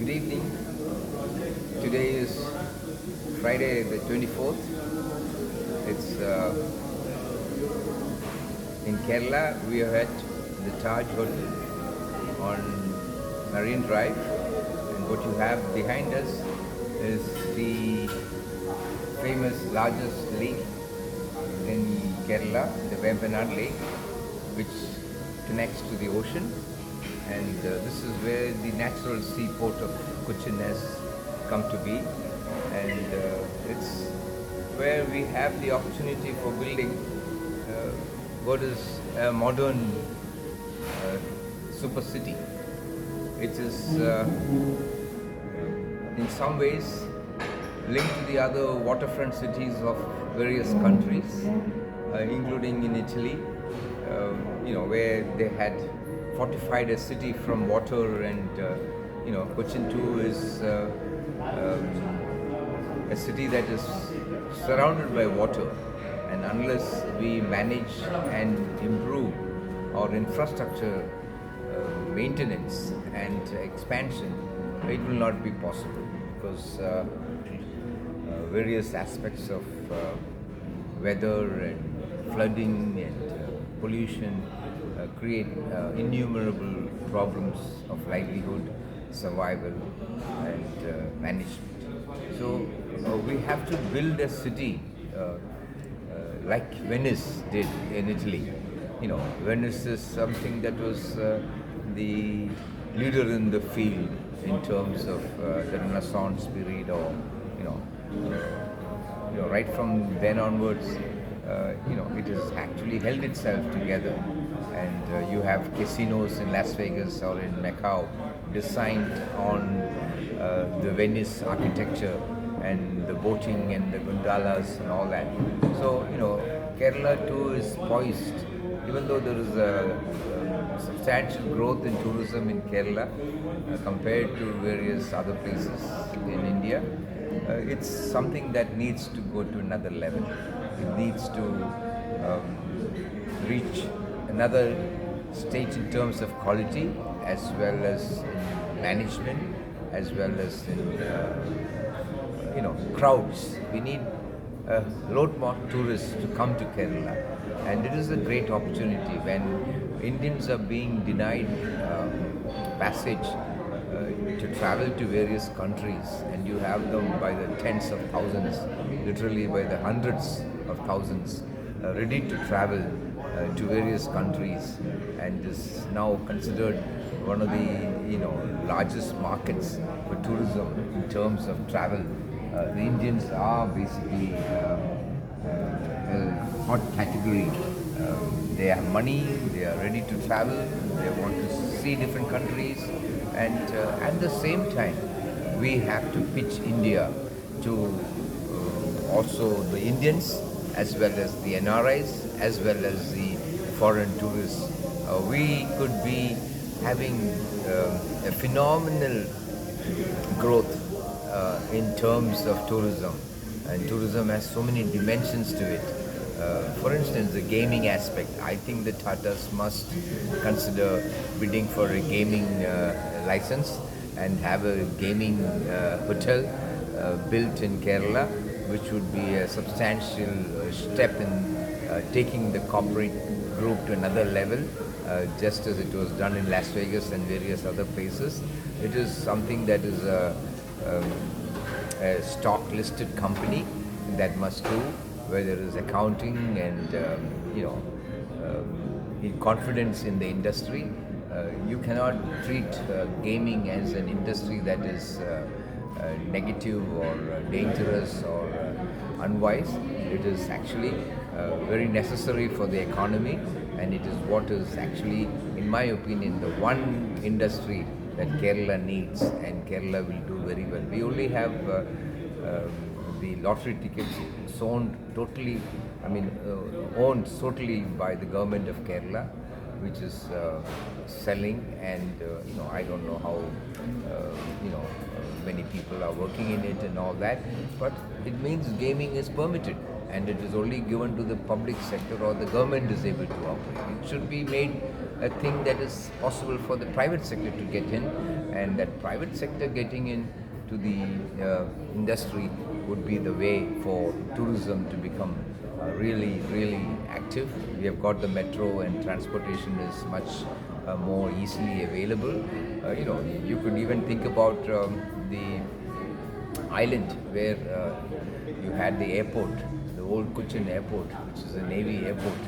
Good evening. Today is Friday the 24th. It's in Kerala. We are at the Taj Hotel on Marine Drive, and what you have behind us is the famous largest lake in Kerala, the Vempanad Lake, which connects to the ocean. And this is where the natural seaport of Cochin has come to be, and it's where we have the opportunity for building what is a modern super city. It is in some ways linked to the other waterfront cities of various countries, including in Italy, where they had fortified a city from water, and Cochin too is a city that is surrounded by water, and unless we manage and improve our infrastructure maintenance and expansion, it will not be possible, because various aspects of weather and flooding and pollution create innumerable problems of livelihood, survival, and management. So we have to build a city like Venice did in Italy. Venice is something that was the leader in the field in terms of the Renaissance period, or right from then onwards, it has actually held itself together. And you have casinos in Las Vegas or in Macau designed on the Venice architecture, and the boating and the gondolas and all that. So, Kerala too is poised, even though there is a substantial growth in tourism in Kerala compared to various other places in India. It's something that needs to go to another level. It needs to reach another stage in terms of quality, as well as in management, as well as in crowds. We need a lot more tourists to come to Kerala, and it is a great opportunity when Indians are being denied passage to travel to various countries, and you have them by the tens of thousands, literally by the hundreds of thousands, ready to travel to various countries, and is now considered one of the largest markets for tourism in terms of travel. The Indians are basically a hot category. They have money, they are ready to travel, they want to see different countries, and at the same time, we have to pitch India to also the Indians, as well as the NRIs, as well as the foreign tourists. We could be having a phenomenal growth in terms of tourism, and tourism has so many dimensions to it. For instance, the gaming aspect. I think the Tatas must consider bidding for a gaming license and have a gaming hotel built in Kerala, which would be a substantial step in taking the corporate group to another level, just as it was done in Las Vegas and various other places. It is something that is a stock listed company that must do, where there is accounting and in confidence in the industry. You cannot treat gaming as an industry that is negative or dangerous or unwise. It is actually very necessary for the economy, and it is what is actually, in my opinion, the one industry that Kerala needs, and Kerala will do very well. We only have the lottery tickets owned totally by the government of Kerala. which is selling, and I don't know how many people are working in it and all that, but it means gaming is permitted, and it is only given to the public sector or the government is able to operate. It should be made a thing that is possible for the private sector to get in, and that private sector getting in to the industry would be the way for tourism to become really, really active. We have got the metro, and transportation is much more easily available. You could even think about the island where you had the airport, the old Cochin airport, which is a Navy airport.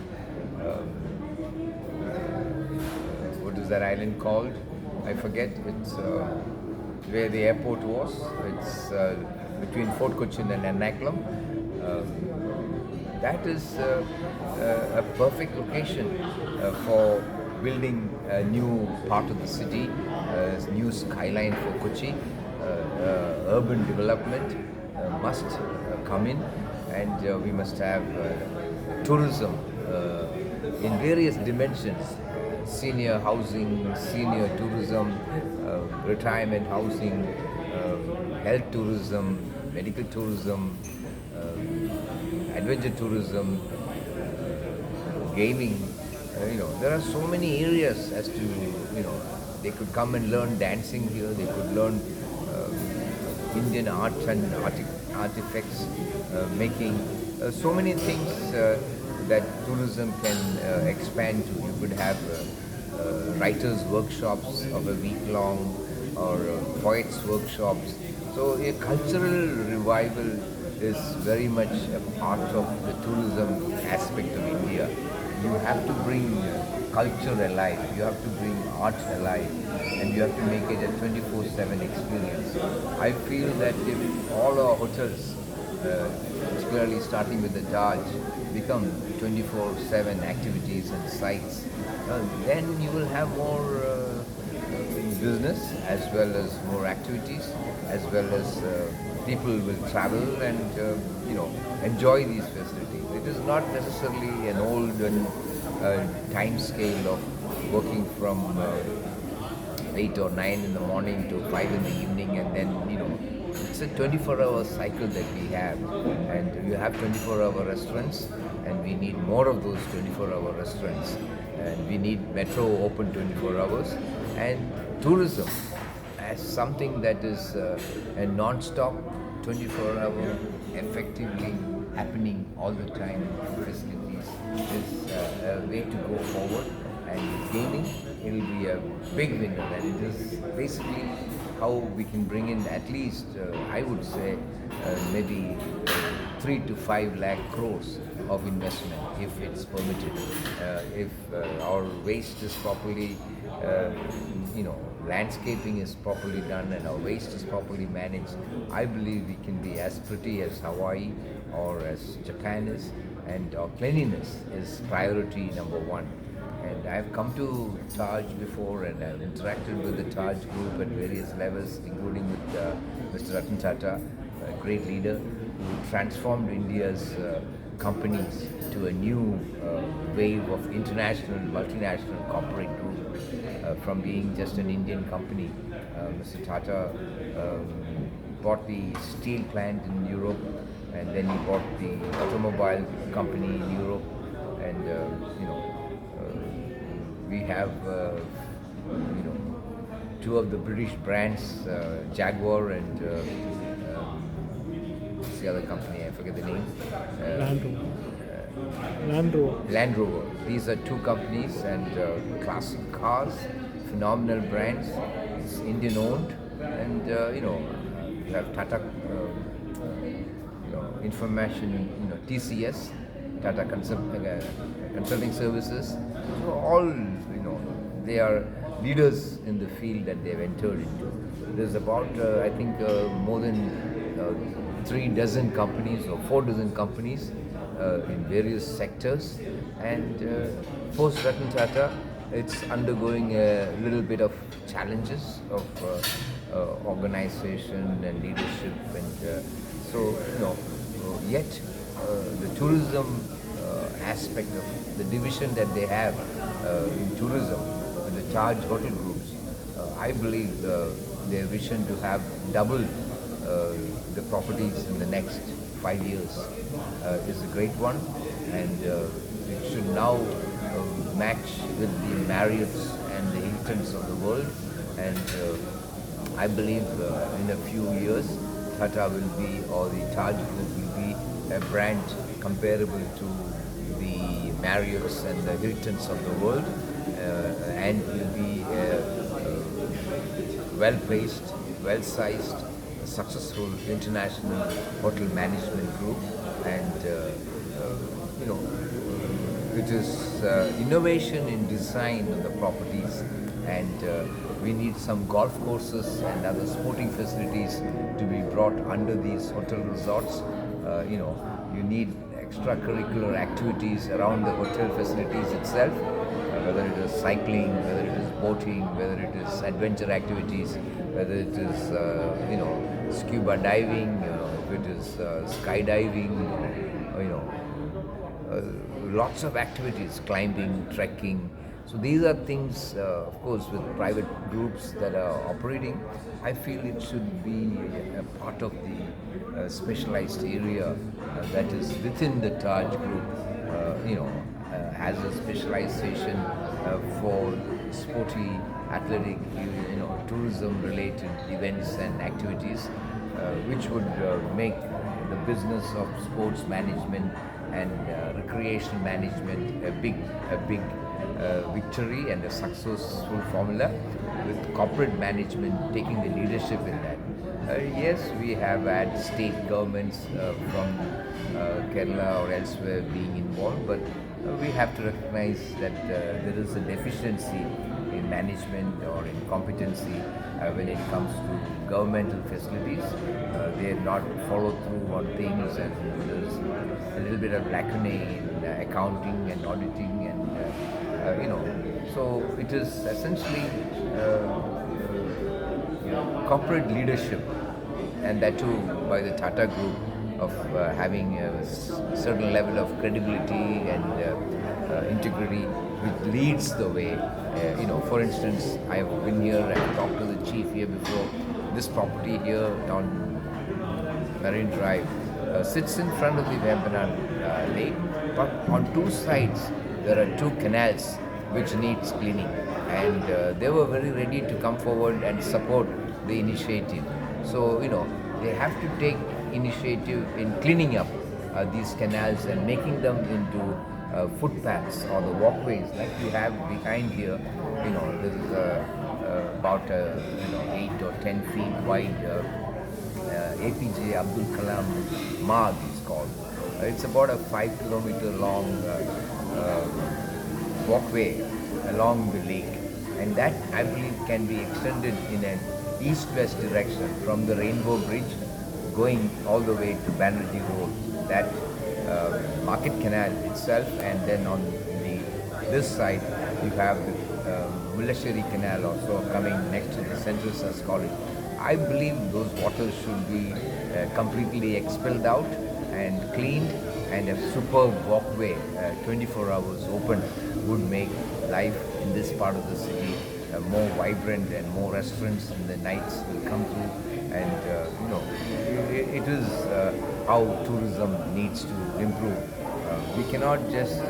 Um, what is that island called? I forget. It's where the airport was. It's between Fort Cochin and Ernakulam. That is a perfect location for building a new part of the city, a new skyline for Kochi. Urban development must come in, and we must have tourism in various dimensions: senior housing, senior tourism, retirement housing, health tourism, medical tourism, adventure tourism, gaming. There are so many areas as to, they could come and learn dancing here, they could learn Indian art and artifacts making, so many things that tourism can expand to. You could have writers' workshops of a week long, or poets' workshops. So a cultural revival is very much a part of the tourism aspect of India. You have to bring culture alive, you have to bring art alive, and you have to make it a 24/7 experience. I feel that if all our hotels, particularly starting with the Taj, become 24/7 activities and sites, then you will have more business, as well as more activities, as well as people will travel and enjoy these facilities. It is not necessarily an olden time scale of working from 8 or 9 in the morning to 5 in the evening, and then it's a 24-hour cycle that we have, and you have 24-hour restaurants, and we need more of those 24-hour restaurants, and we need metro open 24 hours, and tourism as something that is a non-stop 24-hour effectively happening all the time facilities is a way to go forward. And gaming, it will be a big winner, and it is basically how we can bring in at least, I would say, maybe 3 to 5 lakh crores of investment if it's permitted. If our waste is properly, landscaping is properly done, and our waste is properly managed, I believe we can be as pretty as Hawaii or as Japan is, and our cleanliness is priority number one. And I've come to Taj before, and I've interacted with the Taj group at various levels, including with Mr. Abt Tata, a great leader who transformed India's companies to a new wave of international, multinational corporate group, from being just an Indian company. Mr. Tata bought the steel plant in Europe, and then he bought the automobile company in Europe, and we have two of the British brands, Jaguar and what's the other company? I forget the name. Land Rover. These are two companies, and classic cars, phenomenal brands. It's Indian owned, and you have Tata, information, TCS, Tata Consulting Services. So all, they are leaders in the field that they've entered into. There's about, I think, more than 3 dozen companies or 4 dozen companies in various sectors. And post Ratan Tata, it's undergoing a little bit of challenges of organization and leadership, and yet the tourism aspect of the division that they have in tourism, the Taj Hotel Groups. I believe their vision to have doubled the properties in the next 5 years is a great one, and it should now match with the Marriotts and the Hiltons of the world. And I believe in a few years, Tata will be, or the Taj Group will be, a brand comparable to the Marriotts and the Hiltons of the world, and will be well placed, well sized, successful international hotel management group. And you know, it is innovation in design of the properties, and we need some golf courses and other sporting facilities to be brought under these hotel resorts. You need extracurricular activities around the hotel facilities itself, whether it is cycling, whether it is boating, whether it is adventure activities, whether it is scuba diving, if it is skydiving, lots of activities, climbing, trekking. So these are things, of course, with private groups that are operating. I feel it should be a part of the specialized area that is within the Taj Group. Has a specialization for sporty, athletic, tourism-related events and activities, which would make the business of sports management and recreation management a big victory and a successful formula, with corporate management taking the leadership in that. Yes, we have had state governments from Kerala or elsewhere being involved, but we have to recognize that there is a deficiency in management or in competency when it comes to governmental facilities. They have not followed through on things, and there's a little bit of lacunae in accounting and auditing, and so it is essentially corporate leadership, and that too by the Tata Group, of having a certain level of credibility and integrity, which leads the way. For instance, I have been here and talked to the chief here before. This property here on Marine Drive sits in front of the Vembanad Lake, but on two sides there are two canals which needs cleaning, and they were very ready to come forward and support the initiative. So they have to take initiative in cleaning up these canals and making them into footpaths or the walkways like you have behind here. This is about 8 or 10 feet wide APJ Abdul Kalam Marg is called. It's about a 5 kilometer long walkway along the lake, and that, I believe, can be extended in an east-west direction from the Rainbow Bridge going all the way to Banerjee Road, that Market Canal itself, and then on this side you have the Mullasheri Canal also coming next to the Central Science College. I believe those waters should be completely expelled out and cleaned, and a superb walkway 24 hours open would make life in this part of the city more vibrant, and more restaurants in the nights will come through. And it is how tourism needs to improve. We cannot just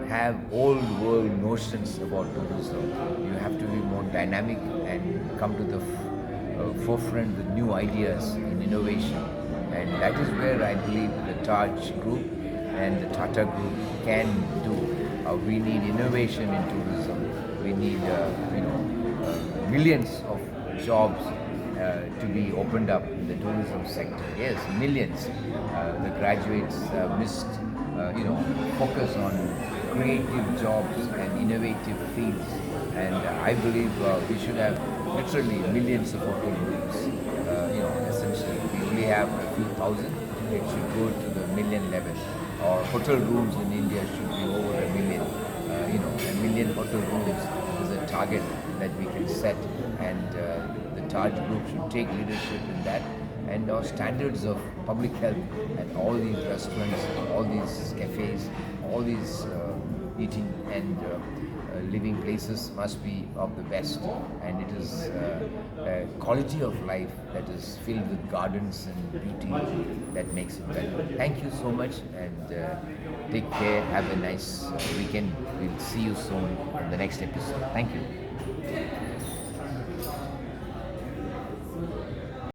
have old world notions about tourism. You have to be more dynamic and come to the forefront with new ideas in innovation. And that is where I believe the Taj Group and the Tata Group can do. We need innovation in tourism. We need millions of jobs to be opened up in the tourism sector. Yes, millions. The graduates must focus on creative jobs and innovative fields. And I believe we should have literally millions of hotel rooms. Essentially, we only have a few thousand. It should go to the million level. Or hotel rooms in India should be over a million. A million hotel rooms is a target that we can set, and the Taj Group should take leadership in that. and our standards of public health and all these restaurants, all these cafes, all these eating and living places must be of the best, and it is a quality of life that is filled with gardens and beauty that makes it better. Thank you so much, and take care. Have a nice weekend. We'll see you soon in the next episode. Thank you.